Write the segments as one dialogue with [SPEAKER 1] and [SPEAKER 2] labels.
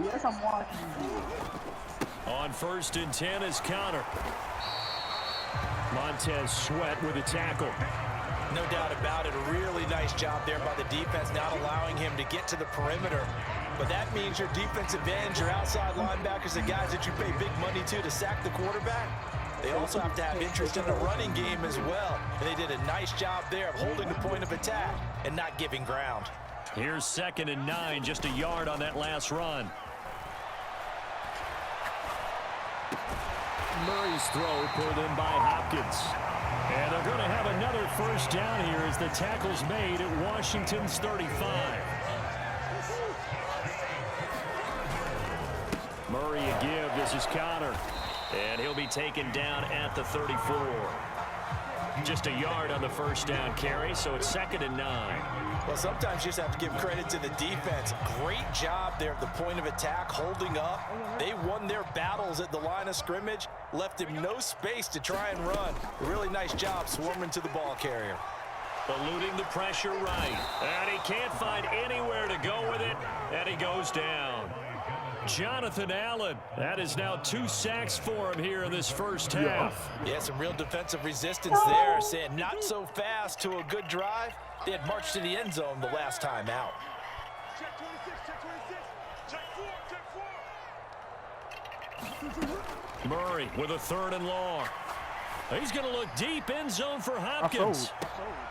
[SPEAKER 1] Yes, I'm watching.
[SPEAKER 2] On 1st and 10 is Connor. Montez Sweat with a tackle.
[SPEAKER 3] No doubt about it. A really nice job there by the defense, not allowing him to get to the perimeter. But that means your defensive ends, your outside linebackers, the guys that you pay big money to sack the quarterback, they also have to have interest in the running game as well. And they did a nice job there of holding the point of attack and not giving ground.
[SPEAKER 2] Here's 2nd and 9, just a yard on that last run. Murray's throw pulled in by Hopkins. And they're going to have another first down here as the tackle's made at Washington's 35. Murray a give. This is Connor. And he'll be taken down at the 34. Just a yard on the first down carry, so it's 2nd and 9.
[SPEAKER 3] Well, sometimes you just have to give credit to the defense. Great job there at the point of attack, holding up. They won their battles at the line of scrimmage, left him no space to try and run. A really nice job swarming to the ball carrier.
[SPEAKER 2] Eluding the pressure right. And he can't find anywhere to go with it, and he goes down. Jonathan Allen, that is now 2 sacks for him here in this first half.
[SPEAKER 3] Yeah, some real defensive resistance there, saying not so fast to a good drive. They had marched to the end zone the last time out.
[SPEAKER 2] Murray with a 3rd and long. He's going to look deep end zone for Hopkins.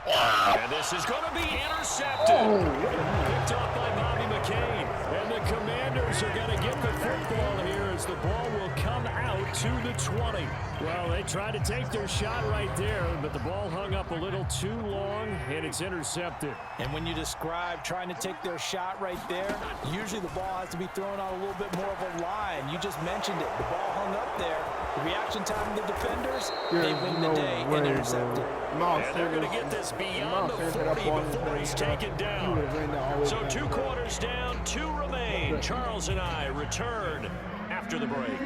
[SPEAKER 2] And this is going to be intercepted. Picked off by Bobby McCain. And the Commanders are going to get the football here as the ball will come out to the 20. Well, they tried to take their shot right there, but the ball hung up a little too long, and it's intercepted.
[SPEAKER 3] And when you describe trying to take their shot right there, usually the ball has to be thrown on a little bit more of a line. You just mentioned it. The ball hung up there. The reaction time of the defenders, they win the day and intercept it.
[SPEAKER 2] And they're going to get this beyond the 40 before he's taken down. So 2 quarters down, 2 remain. Charles and I return after the break.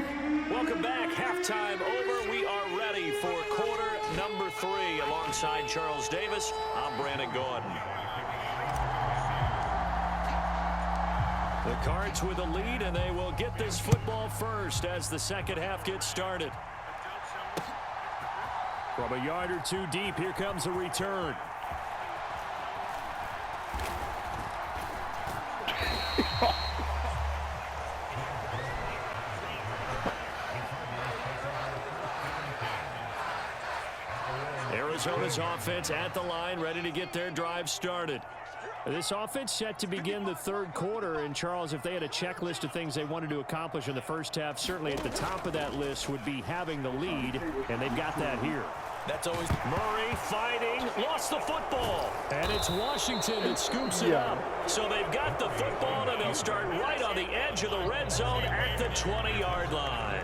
[SPEAKER 2] Welcome back. Halftime over. We are ready for quarter number 3. Alongside Charles Davis, I'm Brandon Gordon. The Cards with a lead, and they will get this football first as the second half gets started. From a yard or 2 deep, here comes a return. Arizona's offense at the line, ready to get their drive started. This offense set to begin the 3rd quarter, and Charles, if they had a checklist of things they wanted to accomplish in the first half, certainly at the top of that list would be having the lead, and they've got that here.
[SPEAKER 3] That's always
[SPEAKER 2] Murray fighting, lost the football, and it's Washington that scoops it up. So they've got the football, and they'll start right on the edge of the red zone at the 20-yard line.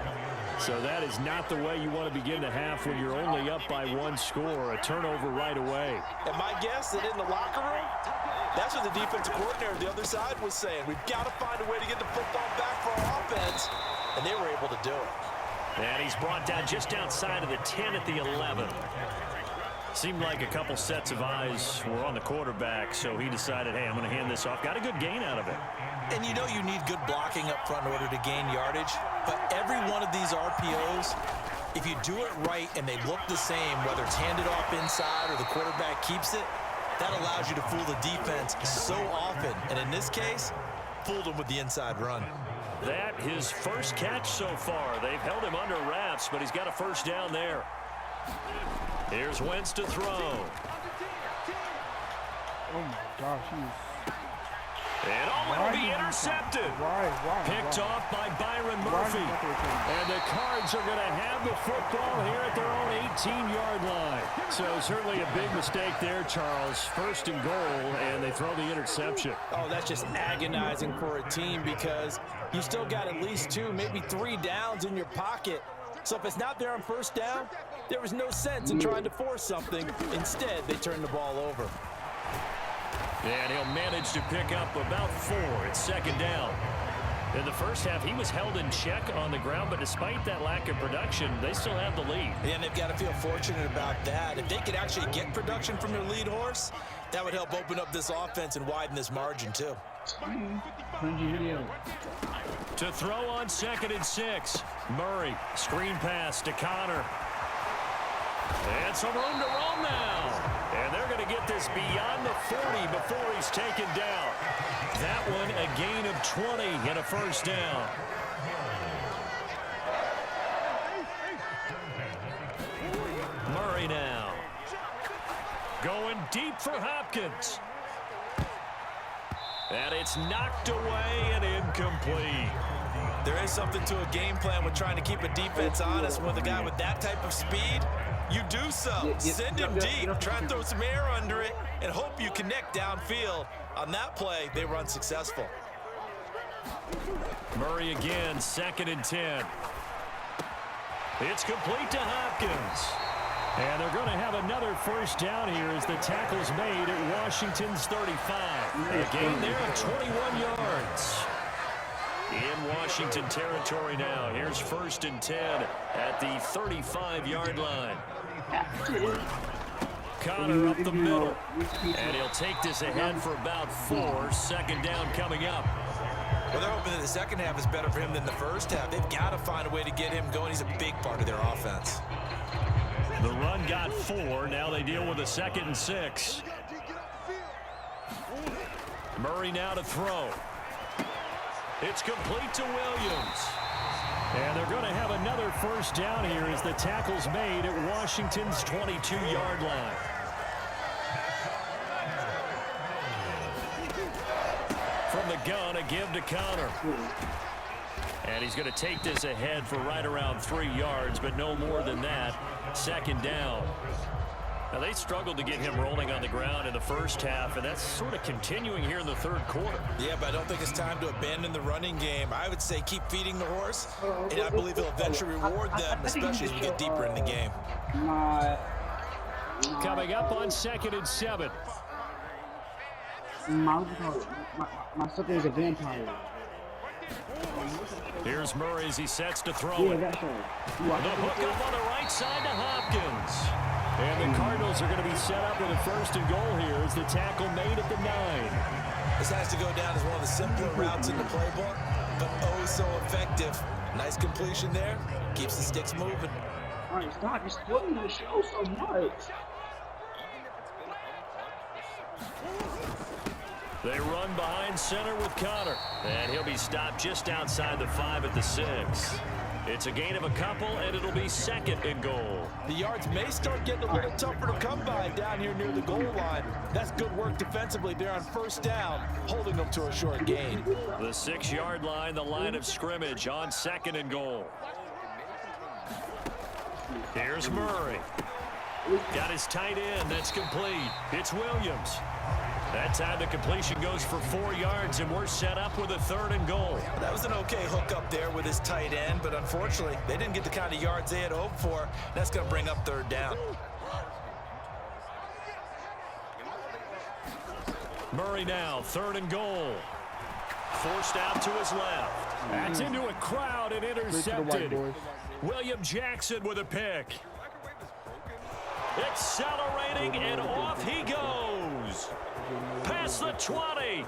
[SPEAKER 2] So that is not the way you want to begin the half when you're only up by 1 score. A turnover right away.
[SPEAKER 3] And my guess that in the locker room, that's what the defensive coordinator on the other side was saying. We've got to find a way to get the football back for our offense, and they were able to do it.
[SPEAKER 2] And he's brought down just outside of the 10 at the 11. Seemed like a couple sets of eyes were on the quarterback, so he decided, hey, I'm going to hand this off. Got a good gain out of it.
[SPEAKER 3] And you know you need good blocking up front in order to gain yardage, but every one of these RPOs, if you do it right and they look the same, whether it's handed off inside or the quarterback keeps it, that allows you to fool the defense so often. And in this case, fooled them with the inside run.
[SPEAKER 2] That his first catch so far. They've held him under wraps, but he's got a first down there. Here's Wentz to throw.
[SPEAKER 1] Oh my gosh,
[SPEAKER 2] And will be intercepted. Picked off by Byron Murphy. And the Cards are going to have the football here at their own 18-yard line. So certainly a big mistake there, Charles. 1st and goal, and they throw the interception.
[SPEAKER 3] Oh, that's just agonizing for a team because you still got at least 2, maybe 3 downs in your pocket. So if it's not there on 1st down, there was no sense in trying to force something. Instead, they turn the ball over.
[SPEAKER 2] And he'll manage to pick up about 4. It's 2nd down. In the first half, he was held in check on the ground, but despite that lack of production, they still have the lead.
[SPEAKER 3] And they've got to feel fortunate about that. If they could actually get production from their lead horse, That would help open up this offense and widen this margin, too.
[SPEAKER 2] To throw on 2nd and 6. Murray, screen pass to Connor. And some room to roam now. And they're going to get this beyond the 40 before he's taken down. That one a gain of 20 and a first down. Murray now. Going deep for Hopkins. And it's knocked away and incomplete.
[SPEAKER 3] There is something to a game plan with trying to keep a defense honest. With a guy with that type of speed, you do so. Send him deep, try and throw some air under it, and hope you connect downfield. On that play, they were unsuccessful.
[SPEAKER 2] Murray again, 2nd and 10. It's complete to Hopkins. And they're going to have another first down here as the tackle's made at Washington's 35. A gain there of 21 yards. In Washington territory now. Here's 1st and 10 at the 35-yard line. Connor up the middle. And he'll take this ahead for about 4. 2nd down coming up.
[SPEAKER 3] Well, they're hoping that the second half is better for him than the first half. They've got to find a way to get him going. He's a big part of their offense.
[SPEAKER 2] The run got 4. Now they deal with a 2nd and 6. Murray now to throw. It's complete to Williams. And they're going to have another first down here as the tackle's made at Washington's 22-yard line. From the gun, a give to Connor. And he's going to take this ahead for right around 3 yards, but no more than that. 2nd down. Now, they struggled to get him rolling on the ground in the first half, and that's sort of continuing here in the 3rd quarter.
[SPEAKER 3] Yeah, but I don't think it's time to abandon the running game. I would say keep feeding the horse, and I believe he'll eventually reward them, especially as we get deeper in the game.
[SPEAKER 2] Coming up on 2nd and 7.
[SPEAKER 4] My sucker is a vampire.
[SPEAKER 2] Here's Murray as he sets to throw it. The hook up on the right side to Hopkins. And the Cardinals are going to be set up with a 1st and goal here as the tackle made at the 9.
[SPEAKER 3] This has to go down as one of the simpler routes in the playbook, but oh so effective. Nice completion there. Keeps the sticks moving.
[SPEAKER 4] All right, stop. You're splitting the show so much.
[SPEAKER 2] They run behind center with Connor. And he'll be stopped just outside the 5 at the 6. It's a gain of a couple, and it'll be 2nd and goal.
[SPEAKER 3] The yards may start getting a little tougher to come by down here near the goal line. That's good work defensively there on 1st down, holding them to a short gain.
[SPEAKER 2] The 6-yard line, the line of scrimmage on 2nd and goal. Here's Murray. Got his tight end. That's complete. It's Williams. That time the completion goes for 4 yards, and we're set up with a 3rd and goal.
[SPEAKER 3] That was an okay hook up there with his tight end, but unfortunately, they didn't get the kind of yards they had hoped for. That's going to bring up 3rd down.
[SPEAKER 2] Murray now, 3rd and goal. Forced out to his left. That's into a crowd and intercepted. William Jackson with a pick. Accelerating, and off he goes. Past the 20.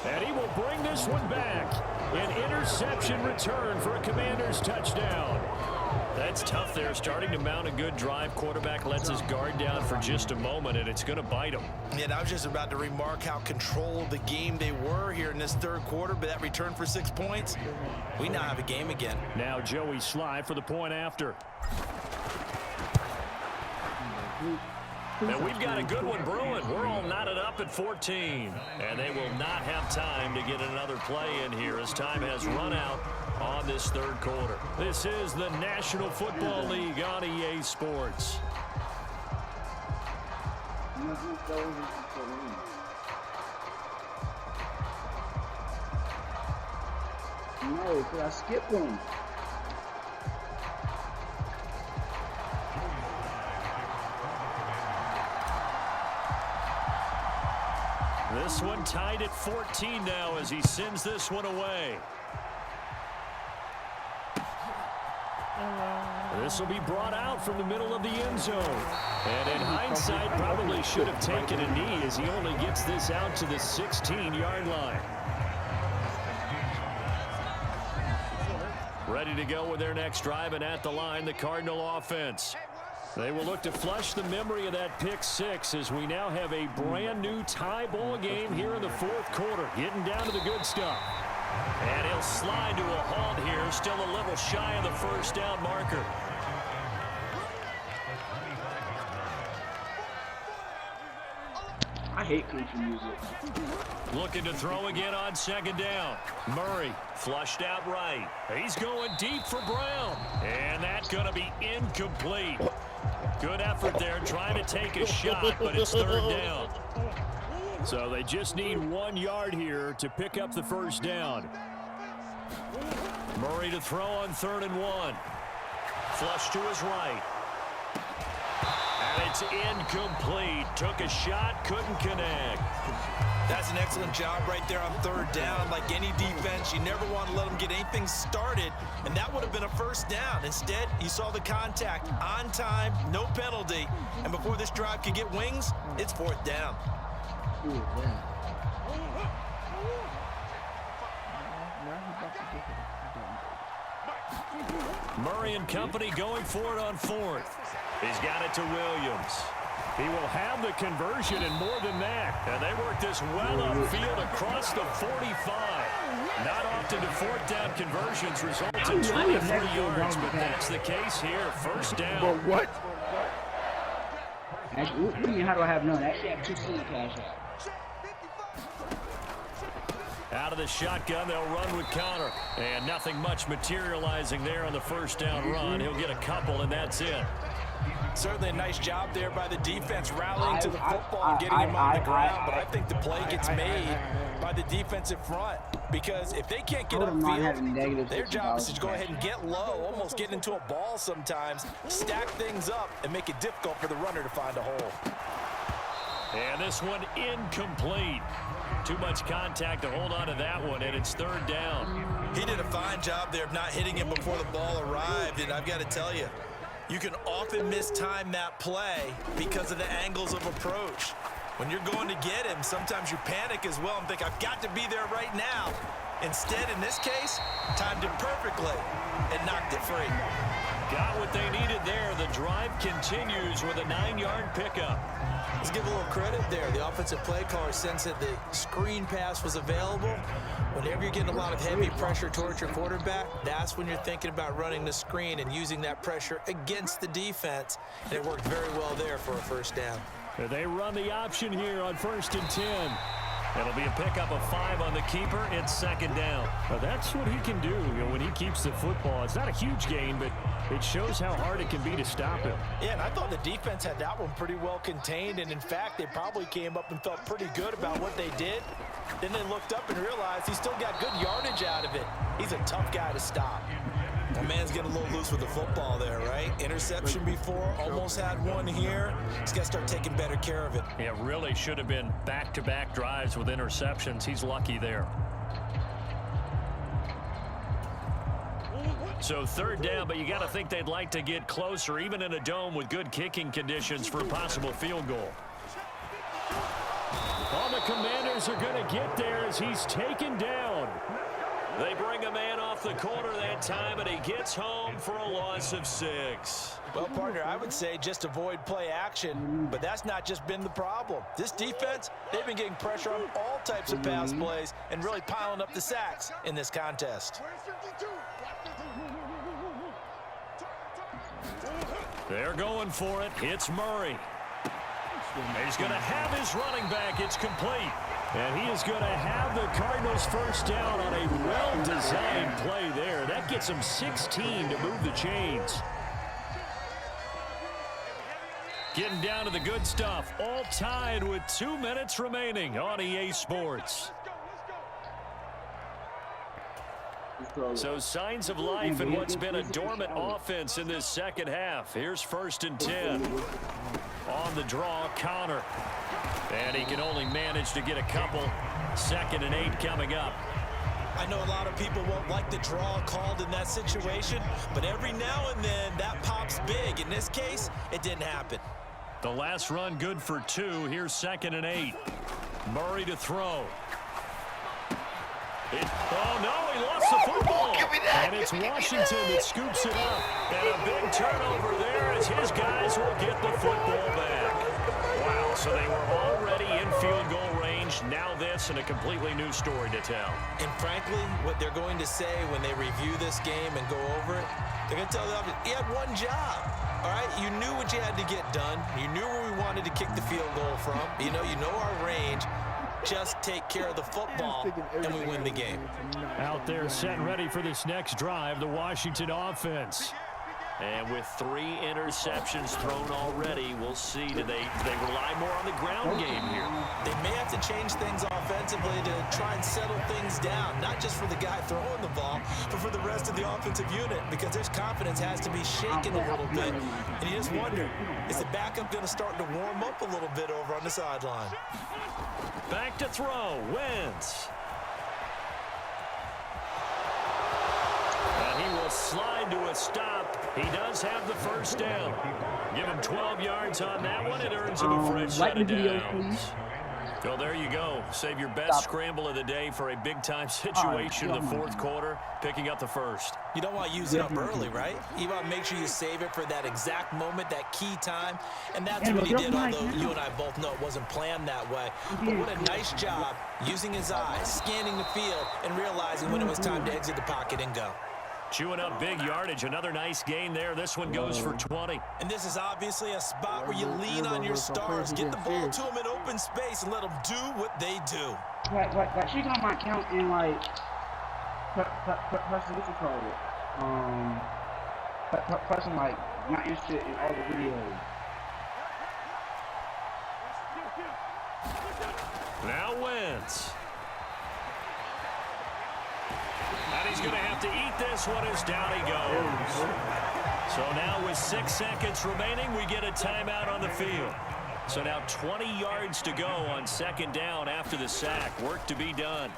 [SPEAKER 2] And he will bring this one back. An interception return for a Commanders touchdown. That's tough there, starting to mount a good drive. Quarterback lets his guard down for just a moment, and it's going to bite him.
[SPEAKER 3] And I was just about to remark how controlled the game they were here in this 3rd quarter, but that return for 6 points, we now have a game again.
[SPEAKER 2] Now Joey Sly for the point after. And we've got a good one brewing. We're all knotted up at 14. And they will not have time to get another play in here as time has run out on this 3rd quarter. This is the National Football League on EA Sports.
[SPEAKER 4] No, because I skipped one.
[SPEAKER 2] This one tied at 14 now as he sends this one away. This will be brought out from the middle of the end zone. And in hindsight, probably should have taken a knee as he only gets this out to the 16-yard line. Ready to go with their next drive, and at the line, the Cardinal offense. They will look to flush the memory of that pick six as we now have a brand new tie ball game here in the fourth quarter, getting down to the good stuff. And he'll slide to a halt here, still a little shy of the first down marker.
[SPEAKER 4] I hate country music.
[SPEAKER 2] Looking to throw again on second down. Murray flushed out right. He's going deep for Brown. And that's going to be incomplete. Good effort there trying to take a shot, but it's third down. So they just need 1 yard here to pick up the first down. Murray to throw on 3rd and 1. Flush to his right. And it's incomplete. Took a shot, couldn't connect.
[SPEAKER 3] That's an excellent job right there on 3rd down. Like any defense, you never want to let them get anything started, and that would have been a first down. Instead, you saw the contact on time, no penalty, and before this drive could get wings, it's 4th down.
[SPEAKER 4] Ooh, yeah.
[SPEAKER 2] Murray and company going for it on 4th. He's got it to Williams. He will have the conversion and more than that. And they work this well upfield across the 45. Not often do 4th down conversions result in 23 yards, but that's the case here. First down.
[SPEAKER 1] But what?
[SPEAKER 4] Actually, what do you mean, how do I have none? I actually have 2 cents cash out.
[SPEAKER 2] Out of the shotgun, they'll run with Connor. And nothing much materializing there on the first down run. He'll get a couple, and that's it.
[SPEAKER 3] Certainly a nice job there by the defense rallying to the football and getting him on the ground, but I think the play gets made by the defensive front because if they can't get upfield, their job is to go ahead and get low, almost get into a ball sometimes, stack things up, and make it difficult for the runner to find a hole.
[SPEAKER 2] And this one incomplete. Too much contact to hold on to that one, and it's 3rd down.
[SPEAKER 3] He did a fine job there of not hitting him before the ball arrived, and I've got to tell you, you can often mistime that play because of the angles of approach. When you're going to get him, sometimes you panic as well and think, I've got to be there right now. Instead, in this case, timed it perfectly and knocked it free.
[SPEAKER 2] Got what they needed there. The drive continues with a 9-yard pickup.
[SPEAKER 3] Let's give a little credit there. The offensive play caller sensed that the screen pass was available. Whenever you're getting a lot of heavy pressure towards your quarterback, that's when you're thinking about running the screen and using that pressure against the defense. And it worked very well there for a first down.
[SPEAKER 2] They run the option here on 1st and 10. It'll be a pickup of 5 on the keeper. It's 2nd down. Well, that's what he can do, when he keeps the football. It's not a huge gain, but it shows how hard it can be to stop him.
[SPEAKER 3] Yeah, and I thought the defense had that one pretty well contained, and in fact, they probably came up and felt pretty good about what they did. Then they looked up and realized he still got good yardage out of it. He's a tough guy to stop. That man's getting a little loose with the football there, right? Interception before, almost had one here. He's got to start taking better care of it.
[SPEAKER 2] Yeah, really should have been back-to-back drives with interceptions. He's lucky there. So 3rd down, but you got to think they'd like to get closer, even in a dome with good kicking conditions for a possible field goal. Oh, the Commanders are going to get there as he's taken down. They bring a man off the corner that time, and he gets home for a loss of 6.
[SPEAKER 3] Well, partner, I would say just avoid play action, but that's not just been the problem. This defense, they've been getting pressure on all types of pass plays and really piling up the sacks in this contest.
[SPEAKER 2] They're going for it. It's Murray. He's going to have his running back. It's complete. And he is going to have the Cardinals first down on a well-designed play there. That gets him 16 to move the chains. Getting down to the good stuff. All tied with 2 minutes remaining on EA Sports. So signs of life in what's been a dormant offense in this second half. Here's 1st and 10. On the draw, Connor. And he can only manage to get a couple. 2nd and 8 coming up.
[SPEAKER 3] I know a lot of people won't like the draw called in that situation, but every now and then that pops big. In this case, it didn't happen.
[SPEAKER 2] The last run good for 2. Here's 2nd and 8. Murray to throw. Oh, no, he lost the football. And it's Washington that scoops it up. And a big turnover there as his guys will get the football back. Wow, so they were already in field goal range. Now this and a completely new story to tell.
[SPEAKER 3] And frankly, what they're going to say when they review this game and go over it, they're going to tell them he had one job. All right, you knew what you had to get done. You knew where we wanted to kick the field goal from. You know our range. Just take care of the football, and we win the game.
[SPEAKER 2] Out there set ready for this next drive, the Washington offense. And with 3 interceptions thrown already, we'll see. Do they rely more on the ground game here?
[SPEAKER 3] They may have to change things offensively to try and settle things down, not just for the guy throwing the ball, but for the rest of the offensive unit, because their confidence has to be shaken a little bit. And you just wonder, is the backup going to start to warm up a little bit over on the sideline?
[SPEAKER 2] Back to throw. Wentz. And he will slide to a stop. He does have the first down. Give him 12 yards on that one. It earns him a fresh set of downs. So there you go. Save your best scramble of the day for a big-time situation in the 4th quarter, picking up the first.
[SPEAKER 3] You don't want to use it up early, right? You want to make sure you save it for that exact moment, that key time. And that's what he did, although you and I both know it wasn't planned that way. But what a nice job using his eyes, scanning the field, and realizing when it was time to exit the pocket and go.
[SPEAKER 2] Chewing up big yardage. Another nice gain there. This one goes for 20.
[SPEAKER 3] And this is obviously a spot where you lean on your stars. Get the ball to them in open space and let them do what they do.
[SPEAKER 4] Like she's on my account and like person what's it called? Person like not interested in all the videos.
[SPEAKER 2] Now Wentz. And he's going to have to eat this one as down he goes. So now with 6 seconds remaining, we get a timeout on the field. So now 20 yards to go on 2nd down after the sack. Work to be done.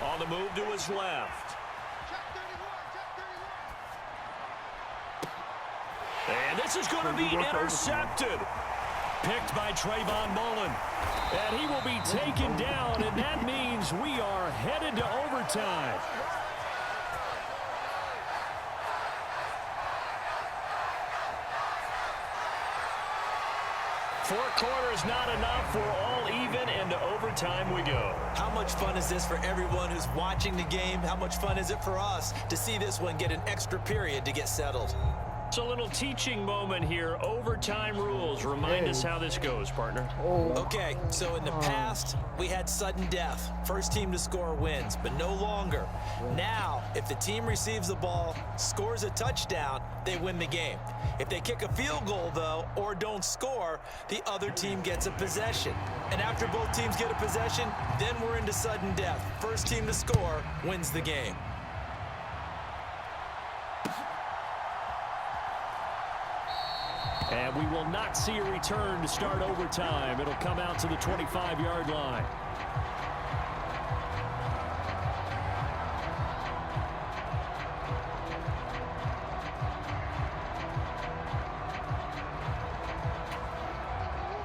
[SPEAKER 2] On the move to his left. And this is going to be intercepted. Picked by Trayvon Mullen. And he will be taken down, and that means we are headed to overtime. 4 quarters not enough. We're all even, and to overtime we go.
[SPEAKER 3] How much fun is this for everyone who's watching the game? How much fun is it for us to see this one get an extra period to get settled?
[SPEAKER 2] It's a little teaching moment here. Overtime rules. Remind us how this goes, partner.
[SPEAKER 3] Okay, so in the past, we had sudden death. First team to score wins, but no longer. Now, if the team receives the ball, scores a touchdown, they win the game. If they kick a field goal, though, or don't score, the other team gets a possession. And after both teams get a possession, then we're into sudden death. First team to score wins the game.
[SPEAKER 2] And we will not see a return to start overtime. It'll come out to the 25-yard line.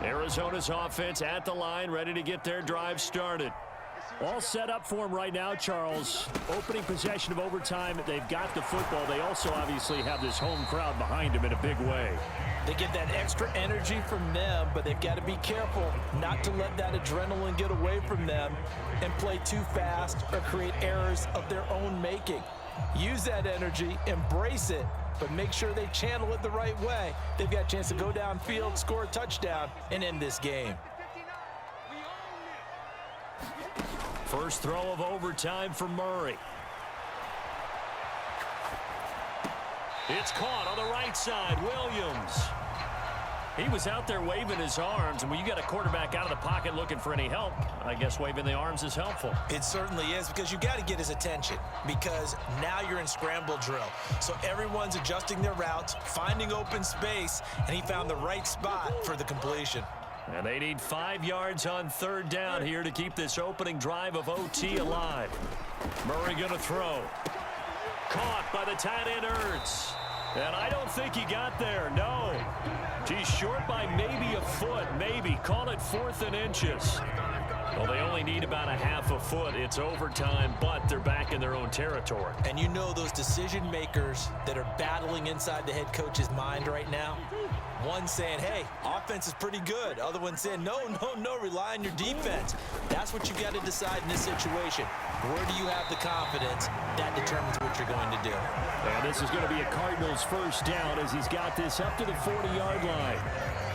[SPEAKER 2] Arizona's offense at the line, ready to get their drive started. All set up for them right now, Charles. Opening possession of overtime. They've got the football. They also obviously have this home crowd behind them in a big way.
[SPEAKER 3] They get that extra energy from them, but they've got to be careful not to let that adrenaline get away from them and play too fast or create errors of their own making. Use that energy, embrace it, but make sure they channel it the right way. They've got a chance to go downfield, score a touchdown, and end this game.
[SPEAKER 2] First throw of overtime for Murray. It's caught on the right side. Williams. He was out there waving his arms, and when you got a quarterback out of the pocket looking for any help, I guess waving the arms is helpful.
[SPEAKER 3] It certainly is, because you got to get his attention, because now you're in scramble drill. So everyone's adjusting their routes, finding open space, and he found the right spot for the completion.
[SPEAKER 2] And they need 5 yards on 3rd down here to keep this opening drive of OT alive. Murray going to throw. Caught by the tight end Ertz. And I don't think he got there. No. He's short by maybe a foot. Maybe. Call it 4th and inches. Well, they only need about a half a foot. It's overtime, but they're back in their own territory.
[SPEAKER 3] And you know those decision makers that are battling inside the head coach's mind right now? One saying, hey, offense is pretty good. Other one saying, no, rely on your defense. That's what you got to decide in this situation. Where do you have the confidence? That determines what you're going to do.
[SPEAKER 2] And this is going to be a Cardinals 1st down as he's got this up to the 40-yard line.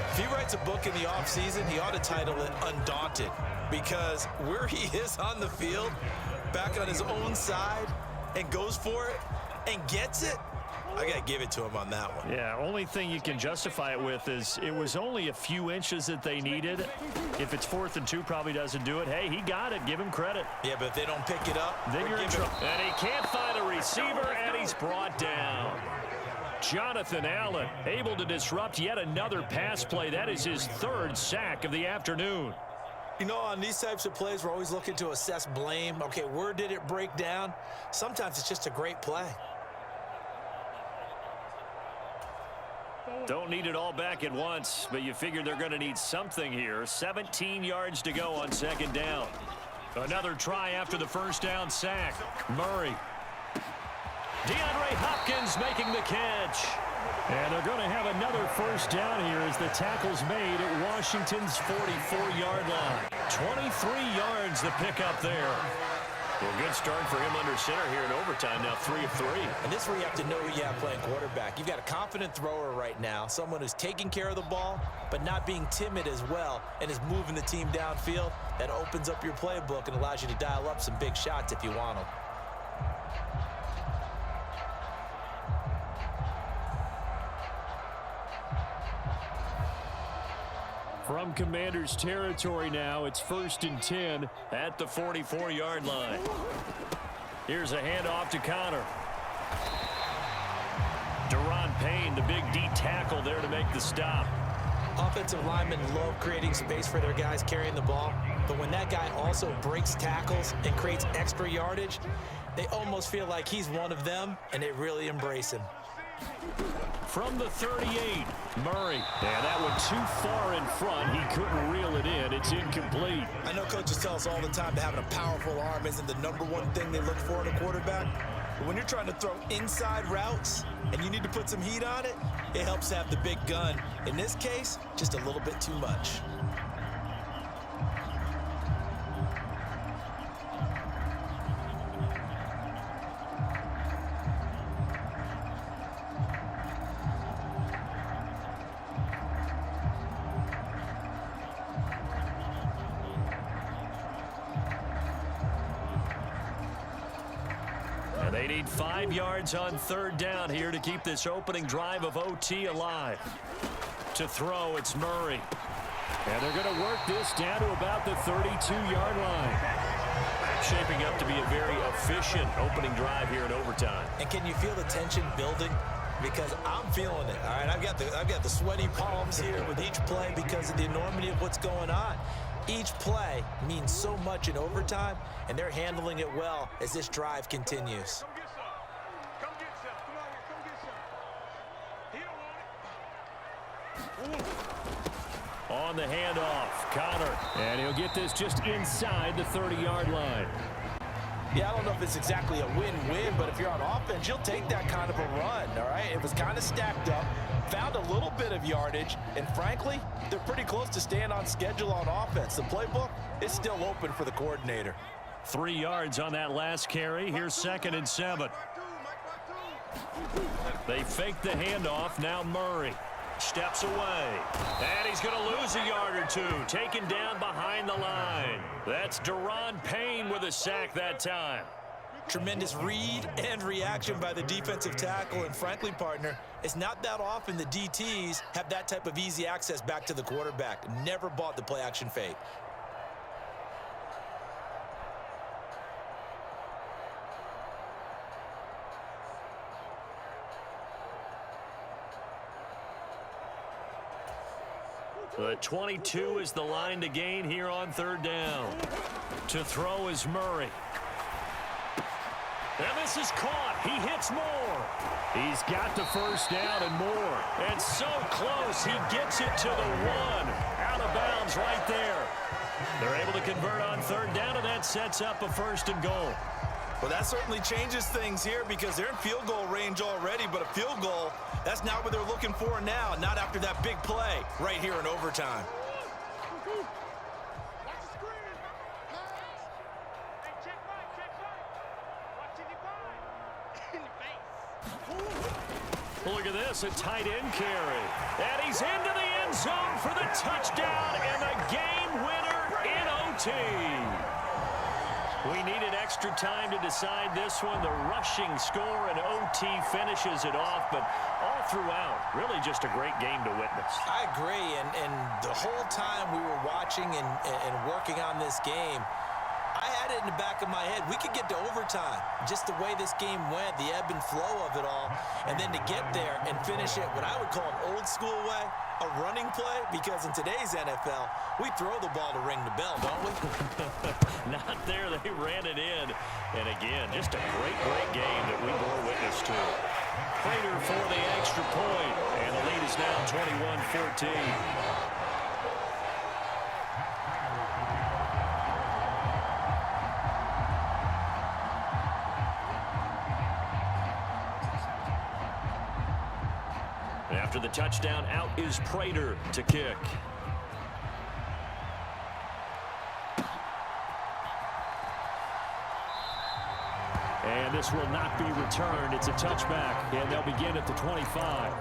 [SPEAKER 3] If he writes a book in the offseason, he ought to title it Undaunted, because where he is on the field, back on his own side, and goes for it and gets it, I got to give it to him on that one.
[SPEAKER 2] Yeah, only thing you can justify it with is it was only a few inches that they needed. If it's 4th and 2, probably doesn't do it. Hey, he got it. Give him credit.
[SPEAKER 3] Yeah, but if they don't pick it up,
[SPEAKER 2] then you're in trouble. And he can't find a receiver, and he's brought down. Jonathan Allen able to disrupt yet another pass play. That is his 3rd sack of the afternoon.
[SPEAKER 3] You know, on these types of plays, we're always looking to assess blame. Okay, where did it break down? Sometimes it's just a great play.
[SPEAKER 2] Don't need it all back at once, but you figure they're going to need something here. 17 yards to go on 2nd down. Another try after the 1st down sack. Murray. DeAndre Hopkins making the catch. And they're going to have another 1st down here as the tackle's made at Washington's 44-yard line. 23 yards the pickup there. Well, good start for him under center here in overtime. Now 3 of 3.
[SPEAKER 3] And this is where you have to know who you have playing quarterback. You've got a confident thrower right now, someone who's taking care of the ball, but not being timid as well, and is moving the team downfield. That opens up your playbook and allows you to dial up some big shots if you want them.
[SPEAKER 2] From Commander's territory now, it's 1st and 10 at the 44-yard line. Here's a handoff to Connor. Deron Payne, the big D tackle there to make the stop.
[SPEAKER 3] Offensive linemen love creating space for their guys carrying the ball, but when that guy also breaks tackles and creates extra yardage, they almost feel like he's one of them, and they really embrace him.
[SPEAKER 2] From the 38, Murray. And that one too far in front. He couldn't reel it in. It's incomplete.
[SPEAKER 3] I know coaches tell us all the time that having a powerful arm isn't the #1 thing they look for in a quarterback. But when you're trying to throw inside routes and you need to put some heat on it, it helps to have the big gun. In this case, just a little bit too much.
[SPEAKER 2] They need 5 yards on 3rd down here to keep this opening drive of OT alive. To throw, it's Murray. And they're going to work this down to about the 32-yard line. Shaping up to be a very efficient opening drive here in overtime.
[SPEAKER 3] And can you feel the tension building? Because I'm feeling it. All right, I've got the sweaty palms here with each play because of the enormity of what's going on. Each play means so much in overtime, and they're handling it well as this drive continues.
[SPEAKER 2] On the handoff, Connor. And he'll get this just inside the 30-yard line.
[SPEAKER 3] Yeah, I don't know if it's exactly a win-win, but if you're on offense, you'll take that kind of a run, all right? It was kind of stacked up, found a little bit of yardage, and frankly, they're pretty close to staying on schedule on offense. The playbook is still open for the coordinator.
[SPEAKER 2] 3 yards on that last carry. Here's 2nd and 7. They fake the handoff. Now Murray steps away. And he's going to lose a yard or two. Taken down behind the line. That's Deron Payne with a sack that time.
[SPEAKER 3] Tremendous read and reaction by the defensive tackle. And frankly, partner, it's not that often the DTs have that type of easy access back to the quarterback. Never bought the play-action fake.
[SPEAKER 2] The 22 is the line to gain here on third down. To throw is Murray. And this is caught. He hits more. He's got the first down and more. And so close, he gets it to the 1. Out of bounds right there. They're able to convert on third down, and that sets up a first and goal.
[SPEAKER 3] Well, that certainly changes things here because they're in field goal range already, but a field goal, that's not what they're looking for now, not after that big play right here in overtime.
[SPEAKER 2] Look at this, a tight end carry. And he's into the end zone for the touchdown and the game winner in OT. We needed extra time to decide this one. The rushing score and OT finishes it off, but all throughout, really just a great game to witness.
[SPEAKER 3] I agree, and the whole time we were watching and working on this game, I had it in the back of my head. We could get to overtime. Just the way this game went, the ebb and flow of it all, and then to get there and finish it what I would call an old school way, a running play, because in today's NFL, we throw the ball to ring the bell, don't we?
[SPEAKER 2] Not there. They ran it in. And again, just a great game that we bore witness to. Prater for the extra point, and the lead is now 21-14. After the touchdown, out is Prater to kick. And this will not be returned. It's a touchback, and they'll begin at the 25.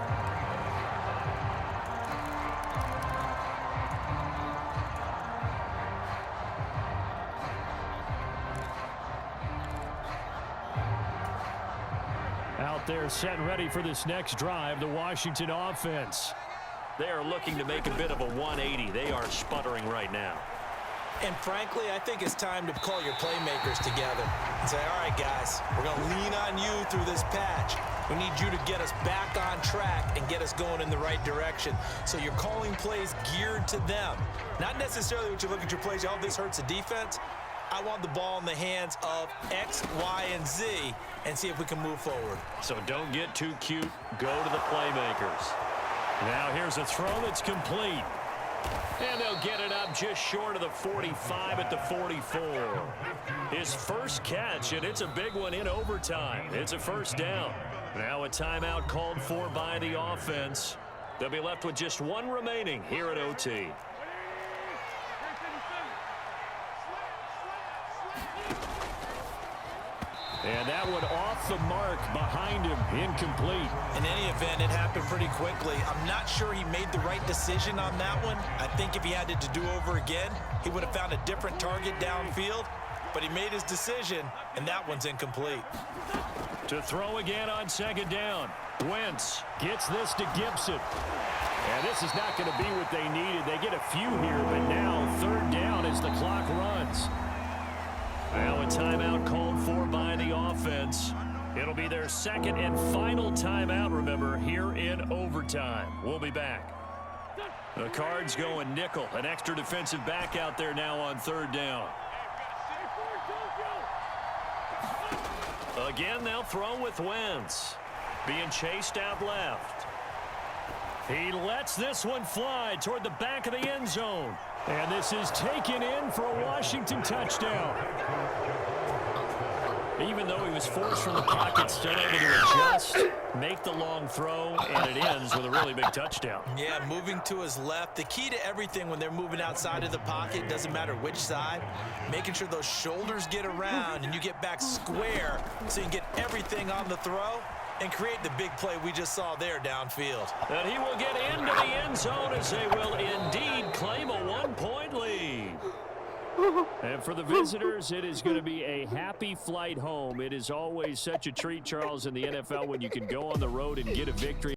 [SPEAKER 2] Out there set and ready for this next drive, the Washington offense. They are looking to make a bit of a 180. They are sputtering right now.
[SPEAKER 3] And frankly, I think it's time to call your playmakers together and say, all right, guys, we're going to lean on you through this patch. We need you to get us back on track and get us going in the right direction. So you're calling plays geared to them. Not necessarily when you look at your plays, oh, this hurts the defense. I want the ball in the hands of X, Y, and Z and see if we can move forward.
[SPEAKER 2] So don't get too cute. Go to the playmakers. Now here's a throw that's complete. And they'll get it up just short of the 45 at the 44. His first catch, and it's a big one in overtime. It's a first down. Now a timeout called for by the offense. They'll be left with just one remaining here at OT. And that one off the mark behind him, incomplete.
[SPEAKER 3] In any event, it happened pretty quickly. I'm not sure he made the right decision on that one. I think if he had to do over again, he would have found a different target downfield. But he made his decision, and that one's incomplete.
[SPEAKER 2] To throw again on second down. Wentz gets this to Gibson. And this is not going to be what they needed. They get a few here, but now third down as the clock runs. Now a timeout called for by the offense. It'll be their second and final timeout, remember, here in overtime. We'll be back. The Cards going nickel. An extra defensive back out there now on third down. Again, they'll throw with Wentz. Being chased out left. He lets this one fly toward the back of the end zone. And this is taken in for a Washington touchdown. Even though he was forced from the pocket, still able to adjust, make the long throw, and it ends with a really big touchdown.
[SPEAKER 3] Yeah, moving to his left. The key to everything when they're moving outside of the pocket, doesn't matter which side, making sure those shoulders get around and you get back square so you can get everything on the throw and create the big play we just saw there downfield.
[SPEAKER 2] And he will get into the end zone as they will indeed claim a 1-point lead. And for the visitors, it is going to be a happy flight home. It is always such a treat, Charles, in the NFL when you can go on the road and get a victory.